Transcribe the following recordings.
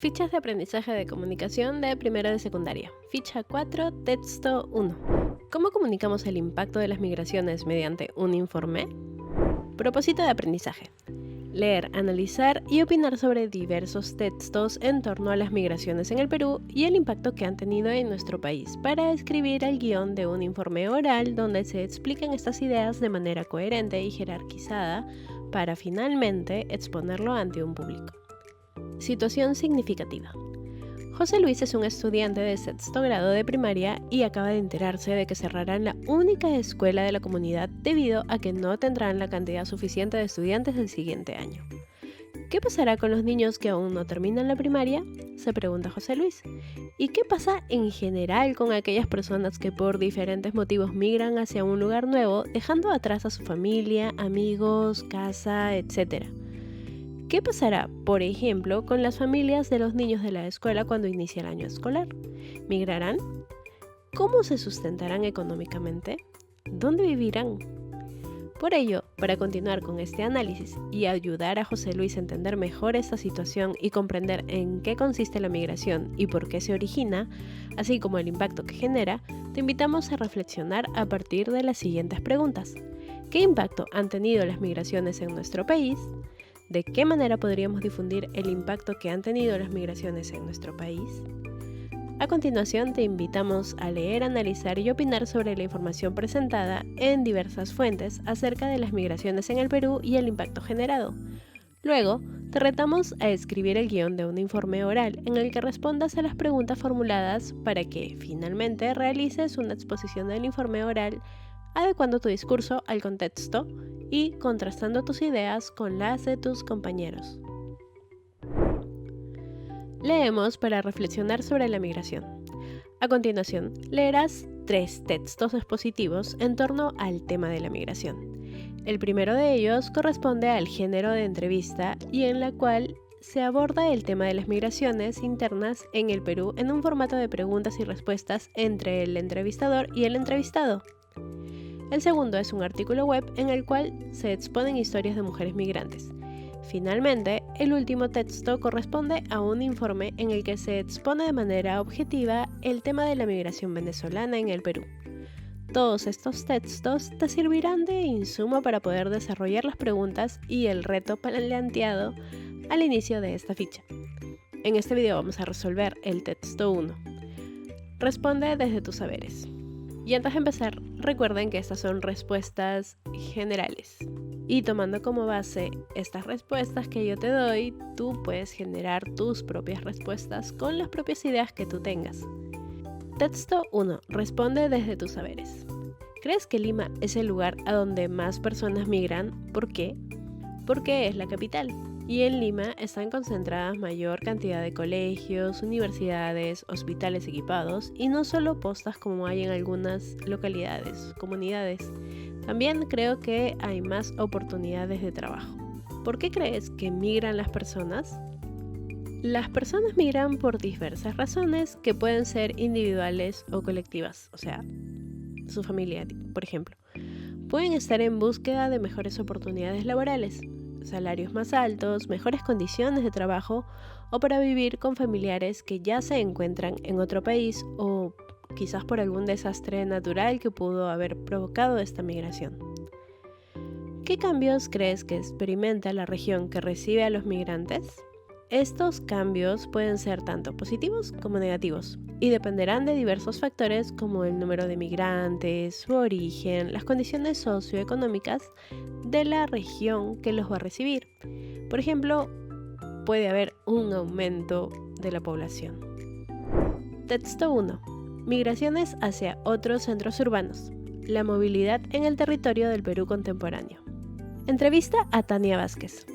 Fichas de aprendizaje de comunicación de primero de secundaria. Ficha 4, texto 1. ¿Cómo comunicamos el impacto de las migraciones mediante un informe? Propósito de aprendizaje. Leer, analizar y opinar sobre diversos textos en torno a las migraciones en el Perú y el impacto que han tenido en nuestro país, para escribir el guión de un informe oral donde se expliquen estas ideas de manera coherente y jerarquizada para finalmente exponerlo ante un público. Situación significativa. José Luis es un estudiante de sexto grado de primaria y acaba de enterarse de que cerrarán la única escuela de la comunidad debido a que no tendrán la cantidad suficiente de estudiantes el siguiente año. ¿Qué pasará con los niños que aún no terminan la primaria?, se pregunta José Luis. ¿Y qué pasa en general con aquellas personas que por diferentes motivos migran hacia un lugar nuevo, dejando atrás a su familia, amigos, casa, etcétera? ¿Qué pasará, por ejemplo, con las familias de los niños de la escuela cuando inicie el año escolar? ¿Migrarán? ¿Cómo se sustentarán económicamente? ¿Dónde vivirán? Por ello, para continuar con este análisis y ayudar a José Luis a entender mejor esta situación y comprender en qué consiste la migración y por qué se origina, así como el impacto que genera, te invitamos a reflexionar a partir de las siguientes preguntas. ¿Qué impacto han tenido las migraciones en nuestro país? ¿De qué manera podríamos difundir el impacto que han tenido las migraciones en nuestro país? A continuación, te invitamos a leer, analizar y opinar sobre la información presentada en diversas fuentes acerca de las migraciones en el Perú y el impacto generado. Luego, te retamos a escribir el guión de un informe oral en el que respondas a las preguntas formuladas para que, finalmente, realices una exposición del informe oral adecuando tu discurso al contexto y contrastando tus ideas con las de tus compañeros. Leemos para reflexionar sobre la migración. A continuación, leerás 3 textos expositivos en torno al tema de la migración. El primero de ellos corresponde al género de entrevista y en la cual se aborda el tema de las migraciones internas en el Perú en un formato de preguntas y respuestas entre el entrevistador y el entrevistado. El segundo es un artículo web en el cual se exponen historias de mujeres migrantes. Finalmente, el último texto corresponde a un informe en el que se expone de manera objetiva el tema de la migración venezolana en el Perú. Todos estos textos te servirán de insumo para poder desarrollar las preguntas y el reto planteado al inicio de esta ficha. En este video vamos a resolver el texto 1. Responde desde tus saberes. Y antes de empezar, recuerden que estas son respuestas generales. Y tomando como base estas respuestas que yo te doy, tú puedes generar tus propias respuestas con las propias ideas que tú tengas. Texto 1. Responde desde tus saberes. ¿Crees que Lima es el lugar a donde más personas migran? ¿Por qué? Porque es la capital. Y en Lima están concentradas mayor cantidad de colegios, universidades, hospitales equipados y no solo postas como hay en algunas localidades, comunidades. También creo que hay más oportunidades de trabajo. ¿Por qué crees que migran las personas? Las personas migran por diversas razones que pueden ser individuales o colectivas, o sea, su familia, por ejemplo. Pueden estar en búsqueda de mejores oportunidades laborales, salarios más altos, mejores condiciones de trabajo o para vivir con familiares que ya se encuentran en otro país o quizás por algún desastre natural que pudo haber provocado esta migración. ¿Qué cambios crees que experimenta la región que recibe a los migrantes? Estos cambios pueden ser tanto positivos como negativos y dependerán de diversos factores como el número de migrantes, su origen, las condiciones socioeconómicas de la región que los va a recibir. Por ejemplo, puede haber un aumento de la población. Texto 1. Migraciones hacia otros centros urbanos. La movilidad en el territorio del Perú contemporáneo. Entrevista a Tania Vázquez.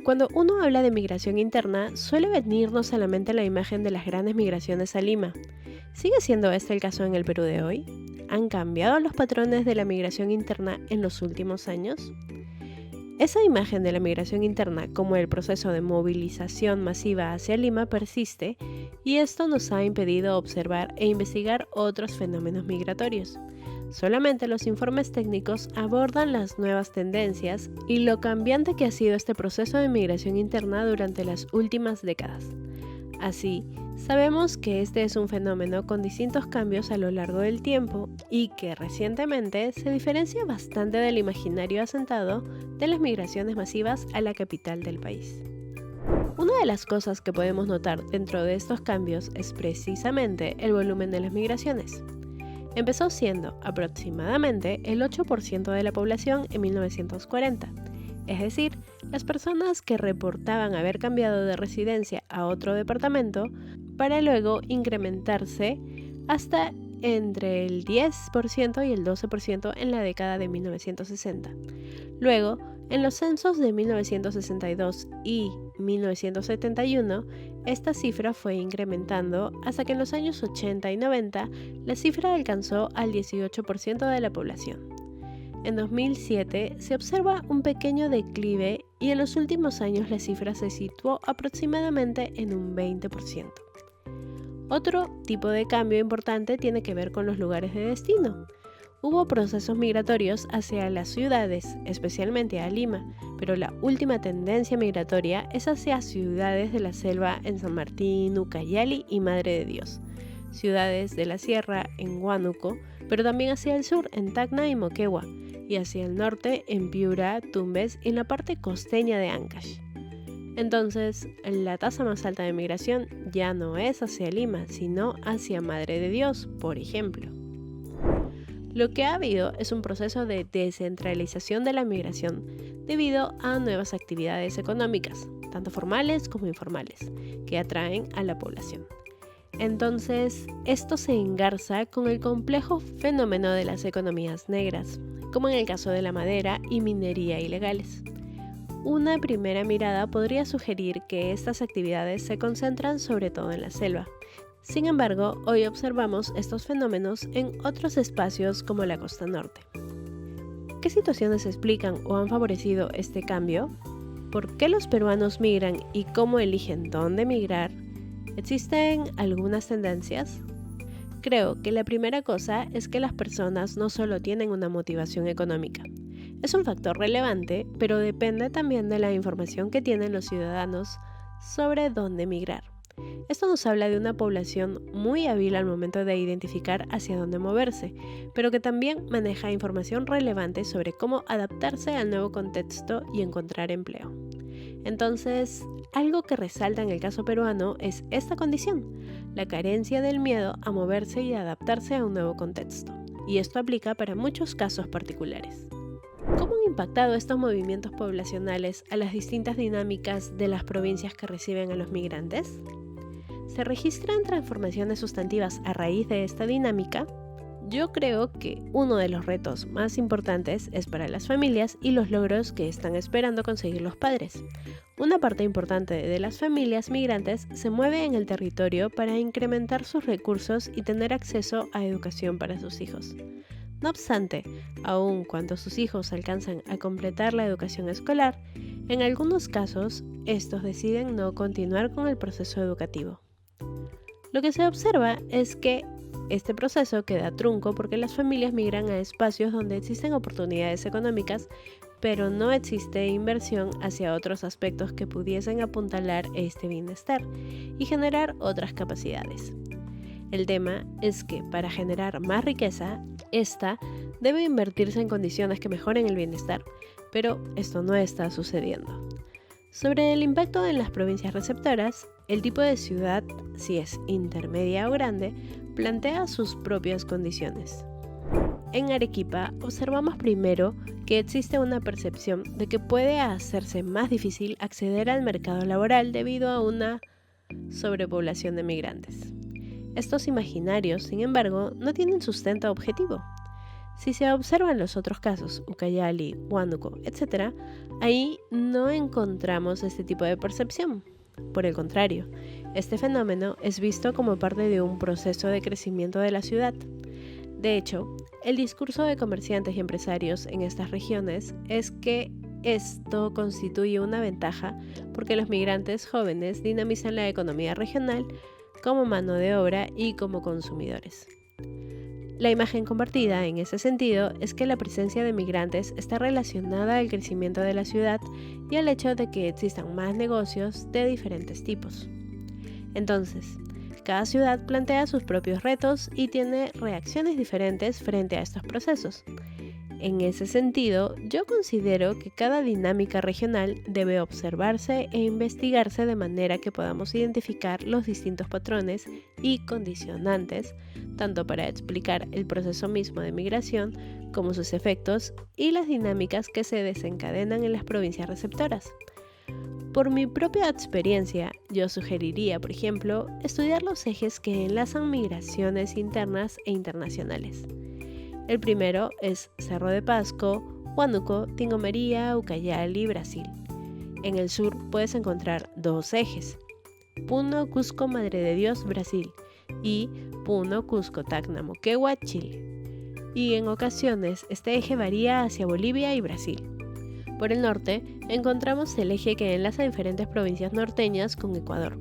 Cuando uno habla de migración interna, suele venirnos a la mente la imagen de las grandes migraciones a Lima. ¿Sigue siendo este el caso en el Perú de hoy? ¿Han cambiado los patrones de la migración interna en los últimos años? Esa imagen de la migración interna como el proceso de movilización masiva hacia Lima persiste y esto nos ha impedido observar e investigar otros fenómenos migratorios. Solamente los informes técnicos abordan las nuevas tendencias y lo cambiante que ha sido este proceso de migración interna durante las últimas décadas. Así, sabemos que este es un fenómeno con distintos cambios a lo largo del tiempo y que recientemente se diferencia bastante del imaginario asentado de las migraciones masivas a la capital del país. Una de las cosas que podemos notar dentro de estos cambios es precisamente el volumen de las migraciones. Empezó siendo aproximadamente el 8% de la población en 1940, es decir, las personas que reportaban haber cambiado de residencia a otro departamento para luego incrementarse hasta entre el 10% y el 12% en la década de 1960. Luego, en los censos de 1962 y 1971, esta cifra fue incrementando hasta que en los años 80 y 90 la cifra alcanzó al 18% de la población. En 2007 se observa un pequeño declive y en los últimos años la cifra se situó aproximadamente en un 20%. Otro tipo de cambio importante tiene que ver con los lugares de destino. Hubo procesos migratorios hacia las ciudades, especialmente a Lima, pero la última tendencia migratoria es hacia ciudades de la selva en San Martín, Ucayali y Madre de Dios, ciudades de la sierra en Huánuco, pero también hacia el sur en Tacna y Moquegua, y hacia el norte en Piura, Tumbes y en la parte costeña de Ancash. Entonces, la tasa más alta de migración ya no es hacia Lima, sino hacia Madre de Dios, por ejemplo. Lo que ha habido es un proceso de descentralización de la migración debido a nuevas actividades económicas, tanto formales como informales, que atraen a la población. Entonces, esto se engarza con el complejo fenómeno de las economías negras, como en el caso de la madera y minería ilegales. Una primera mirada podría sugerir que estas actividades se concentran sobre todo en la selva. Sin embargo, hoy observamos estos fenómenos en otros espacios como la costa norte. ¿Qué situaciones explican o han favorecido este cambio? ¿Por qué los peruanos migran y cómo eligen dónde migrar? ¿Existen algunas tendencias? Creo que la primera cosa es que las personas no solo tienen una motivación económica. Es un factor relevante, pero depende también de la información que tienen los ciudadanos sobre dónde migrar. Esto nos habla de una población muy hábil al momento de identificar hacia dónde moverse, pero que también maneja información relevante sobre cómo adaptarse al nuevo contexto y encontrar empleo. Entonces, algo que resalta en el caso peruano es esta condición, la carencia del miedo a moverse y adaptarse a un nuevo contexto. Y esto aplica para muchos casos particulares. ¿Cómo han impactado estos movimientos poblacionales a las distintas dinámicas de las provincias que reciben a los migrantes? ¿Se registran transformaciones sustantivas a raíz de esta dinámica? Yo creo que uno de los retos más importantes es para las familias y los logros que están esperando conseguir los padres. Una parte importante de las familias migrantes se mueve en el territorio para incrementar sus recursos y tener acceso a educación para sus hijos. No obstante, aun cuando sus hijos alcanzan a completar la educación escolar, en algunos casos, estos deciden no continuar con el proceso educativo. Lo que se observa es que este proceso queda trunco porque las familias migran a espacios donde existen oportunidades económicas, pero no existe inversión hacia otros aspectos que pudiesen apuntalar este bienestar y generar otras capacidades. El tema es que para generar más riqueza, esta debe invertirse en condiciones que mejoren el bienestar, pero esto no está sucediendo. Sobre el impacto en las provincias receptoras, el tipo de ciudad, si es intermedia o grande, plantea sus propias condiciones. En Arequipa observamos primero que existe una percepción de que puede hacerse más difícil acceder al mercado laboral debido a una sobrepoblación de migrantes. Estos imaginarios, sin embargo, no tienen sustento objetivo. Si se observan los otros casos, Ucayali, Huánuco, etc., ahí no encontramos este tipo de percepción. Por el contrario, este fenómeno es visto como parte de un proceso de crecimiento de la ciudad. De hecho, el discurso de comerciantes y empresarios en estas regiones es que esto constituye una ventaja porque los migrantes jóvenes dinamizan la economía regional como mano de obra y como consumidores. La imagen compartida en ese sentido es que la presencia de migrantes está relacionada al crecimiento de la ciudad y al hecho de que existan más negocios de diferentes tipos. Entonces, cada ciudad plantea sus propios retos y tiene reacciones diferentes frente a estos procesos. En ese sentido, yo considero que cada dinámica regional debe observarse e investigarse de manera que podamos identificar los distintos patrones y condicionantes, tanto para explicar el proceso mismo de migración como sus efectos y las dinámicas que se desencadenan en las provincias receptoras. Por mi propia experiencia, yo sugeriría, por ejemplo, estudiar los ejes que enlazan migraciones internas e internacionales. El primero es Cerro de Pasco, Huánuco, Tingomaría, Ucayali, Brasil. En el sur puedes encontrar dos ejes, Puno, Cusco, Madre de Dios, Brasil, y Puno, Cusco, Tacna, Moquegua, Chile. Y en ocasiones este eje varía hacia Bolivia y Brasil. Por el norte, encontramos el eje que enlaza diferentes provincias norteñas con Ecuador.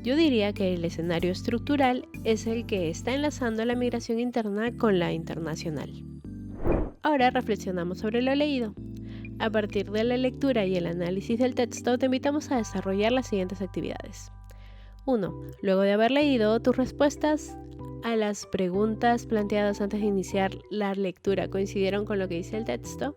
Yo diría que el escenario estructural es el que está enlazando la migración interna con la internacional. Ahora reflexionamos sobre lo leído. A partir de la lectura y el análisis del texto, te invitamos a desarrollar las siguientes actividades. 1. Luego de haber leído, tus respuestas a las preguntas planteadas antes de iniciar la lectura coincidieron con lo que dice el texto.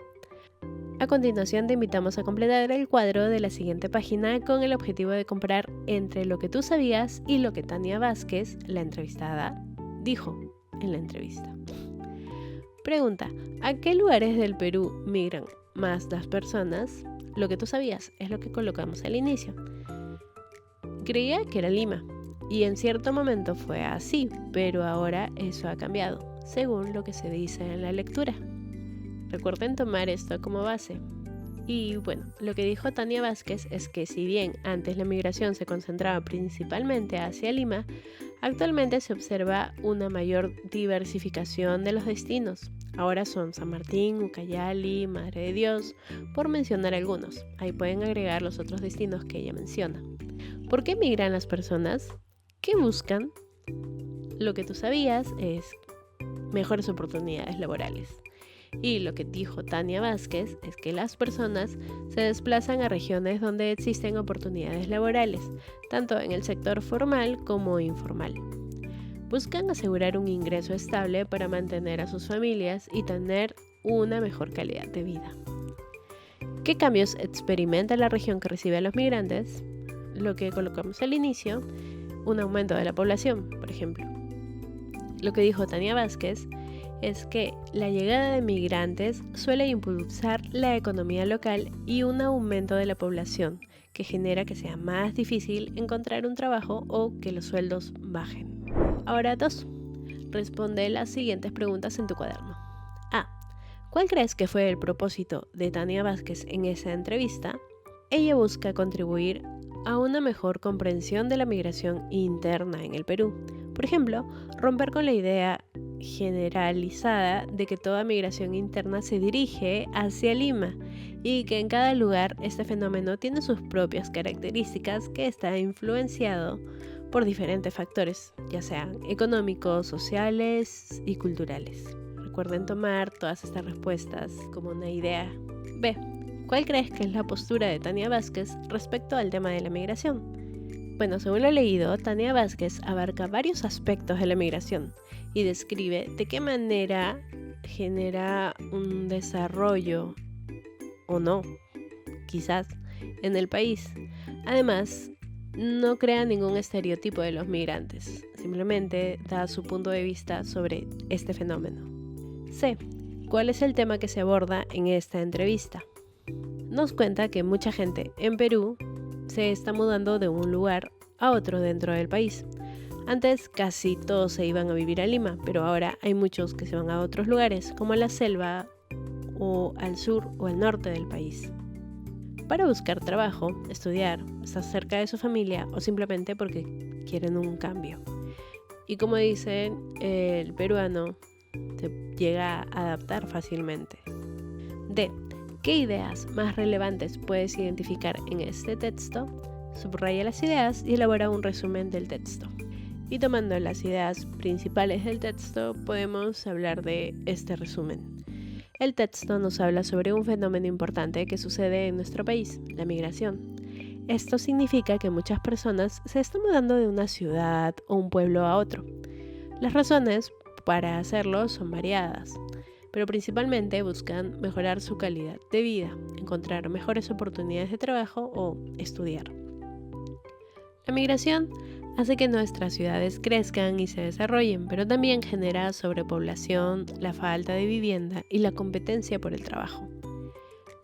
A continuación te invitamos a completar el cuadro de la siguiente página con el objetivo de comparar entre lo que tú sabías y lo que Tania Vázquez, la entrevistada, dijo en la entrevista. Pregunta: ¿a qué lugares del Perú migran más las personas? Lo que tú sabías es lo que colocamos al inicio. Creía que era Lima, y en cierto momento fue así, pero ahora eso ha cambiado, según lo que se dice en la lectura. Recuerden tomar esto como base. Y bueno, lo que dijo Tania Vázquez es que si bien antes la migración se concentraba principalmente hacia Lima, actualmente se observa una mayor diversificación de los destinos. Ahora son San Martín, Ucayali, Madre de Dios, por mencionar algunos. Ahí pueden agregar los otros destinos que ella menciona. ¿Por qué migran las personas? ¿Qué buscan? Lo que tú sabías es mejores oportunidades laborales. Y lo que dijo Tania Vázquez es que las personas se desplazan a regiones donde existen oportunidades laborales, tanto en el sector formal como informal. Buscan asegurar un ingreso estable para mantener a sus familias y tener una mejor calidad de vida. ¿Qué cambios experimenta la región que recibe a los migrantes? Lo que colocamos al inicio, un aumento de la población, por ejemplo. Lo que dijo Tania Vázquez es que la llegada de migrantes suele impulsar la economía local y un aumento de la población, que genera que sea más difícil encontrar un trabajo o que los sueldos bajen. Ahora 2. Responde las siguientes preguntas en tu cuaderno. A. ¿Cuál crees que fue el propósito de Tania Vázquez en esa entrevista? Ella busca contribuir a una mejor comprensión de la migración interna en el Perú. Por ejemplo, romper con la idea generalizada de que toda migración interna se dirige hacia Lima y que en cada lugar este fenómeno tiene sus propias características que está influenciado por diferentes factores, ya sean económicos, sociales y culturales. Recuerden tomar todas estas respuestas como una idea. B. ¿Cuál crees que es la postura de Tania Vázquez respecto al tema de la migración? Bueno, según lo leído, Tania Vázquez abarca varios aspectos de la migración y describe de qué manera genera un desarrollo, o no, quizás, en el país. Además, no crea ningún estereotipo de los migrantes, simplemente da su punto de vista sobre este fenómeno. C. ¿Cuál es el tema que se aborda en esta entrevista? Nos cuenta que mucha gente en Perú se está mudando de un lugar a otro dentro del país. Antes casi todos se iban a vivir a Lima, pero ahora hay muchos que se van a otros lugares, como a la selva o al sur o al norte del país, para buscar trabajo, estudiar, estar cerca de su familia o simplemente porque quieren un cambio. Y como dicen, el peruano se llega a adaptar fácilmente. D. ¿Qué ideas más relevantes puedes identificar en este texto? Subraya las ideas y elabora un resumen del texto. Y tomando las ideas principales del texto, podemos hablar de este resumen. El texto nos habla sobre un fenómeno importante que sucede en nuestro país, la migración. Esto significa que muchas personas se están mudando de una ciudad o un pueblo a otro. Las razones para hacerlo son variadas, pero principalmente buscan mejorar su calidad de vida, encontrar mejores oportunidades de trabajo o estudiar. La migración hace que nuestras ciudades crezcan y se desarrollen, pero también genera sobrepoblación, la falta de vivienda y la competencia por el trabajo.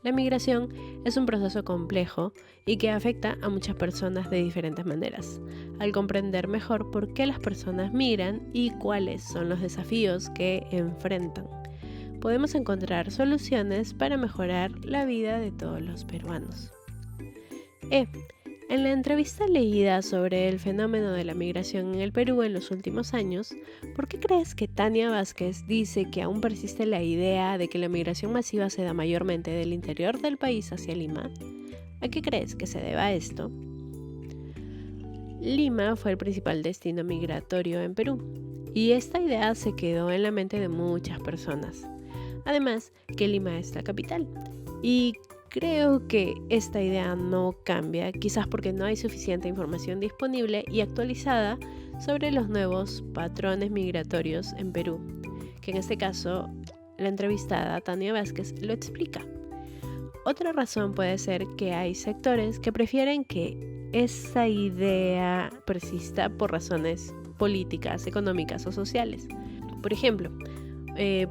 La migración es un proceso complejo y que afecta a muchas personas de diferentes maneras. Al comprender mejor por qué las personas migran y cuáles son los desafíos que enfrentan, podemos encontrar soluciones para mejorar la vida de todos los peruanos. En la entrevista leída sobre el fenómeno de la migración en el Perú en los últimos años, ¿por qué crees que Tania Vázquez dice que aún persiste la idea de que la migración masiva se da mayormente del interior del país hacia Lima? ¿A qué crees que se deba esto? Lima fue el principal destino migratorio en Perú, y esta idea se quedó en la mente de muchas personas. Además, que Lima es la capital, y creo que esta idea no cambia, quizás porque no hay suficiente información disponible y actualizada sobre los nuevos patrones migratorios en Perú, que en este caso la entrevistada Tania Vázquez lo explica. Otra razón puede ser que hay sectores que prefieren que esa idea persista por razones políticas, económicas o sociales. Por ejemplo,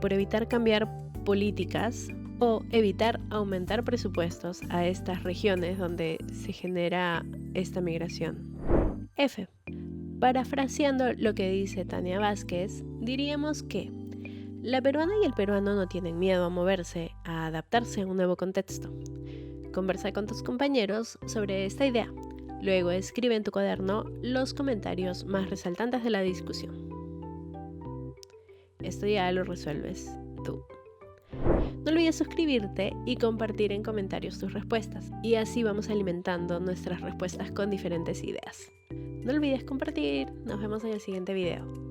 por evitar cambiar políticas o evitar aumentar presupuestos a estas regiones donde se genera esta migración. Parafraseando lo que dice Tania Vázquez, diríamos que la peruana y el peruano no tienen miedo a moverse, a adaptarse a un nuevo contexto. Conversa con tus compañeros sobre esta idea. Luego escribe en tu cuaderno los comentarios más resaltantes de la discusión. Esto ya lo resuelves tú. No olvides suscribirte y compartir en comentarios tus respuestas, y así vamos alimentando nuestras respuestas con diferentes ideas. No olvides compartir, nos vemos en el siguiente video.